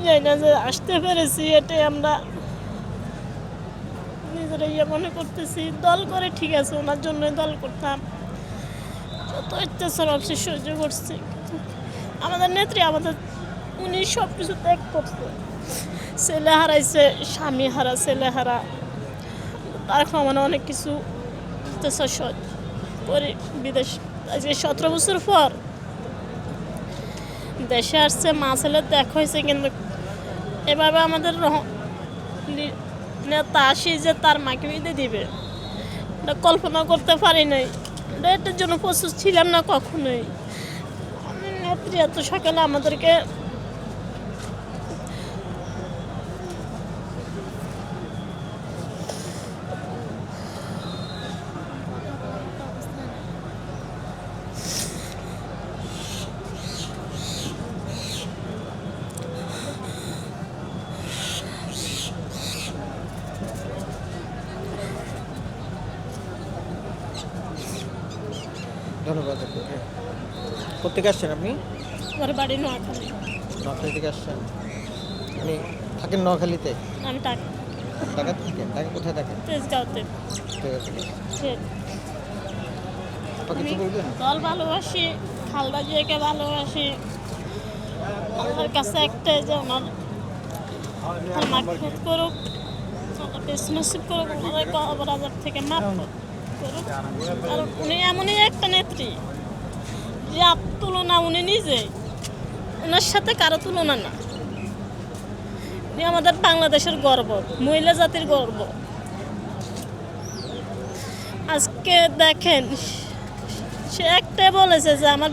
জানি না যে আসতে পেরেছি, এটাই আমরা নিজেরা মনে করতেছি। দল করে ঠিক আছে, ওনার জন্যই দল করতাম, যত অত্যাচার অবশ্যই সহ্য করছি। আমাদের নেত্রী আমাদের, উনি সব কিছু ত্যাগ করছে। ছেলে হারাইছে, স্বামী হারা, ছেলে হারা, তার মানে অনেক কিছু অত্যাচার করে বিদেশ। আজকে 17 বছর পর দেশে আসছে, মা ছেলের দেখা হয়েছে, কিন্তু এভাবে আমাদের নেতা আসি যে তার মাকে বিদে দিবে, এটা কল্পনা করতে পারি নাই। এটার জন্য প্রস্তুত ছিলাম না কখনোই। নেত্রী এত সকালে আমাদেরকে ধন্যবাদ আপনাকে। কোথেকে আসছেন আপনি? আমার বাড়ি নোয়াখালী। নোয়াখালী থেকে আসছেন? আপনি থাকেন নোয়াখালীতে? আমি টাকা ঢাকা থাকেন? ঢাকা কোথায় থাকেন? তেজগাঁওতে। ঢাকা থেকে। আপা আমি কিছু বলবেন? দল ভালোবাসি, খালদা জিয়াকে ভালোবাসি। আল্লাহর কাছে একটাই যে ওনার মাগফিরাত করুক, বেশ নসিব করুক, ওনার কবর আযাব থেকে মাফ করুক। কারণ উনি এমনই একটা নেত্রী যে তুলনা উনি নিজে, ওনার সাথে কারো তুলনা না। উনি আমাদের বাংলাদেশের গর্ব, মহিলা জাতির গর্ব। আজকে দেখেন, সে একটাই বলেছে যে আমার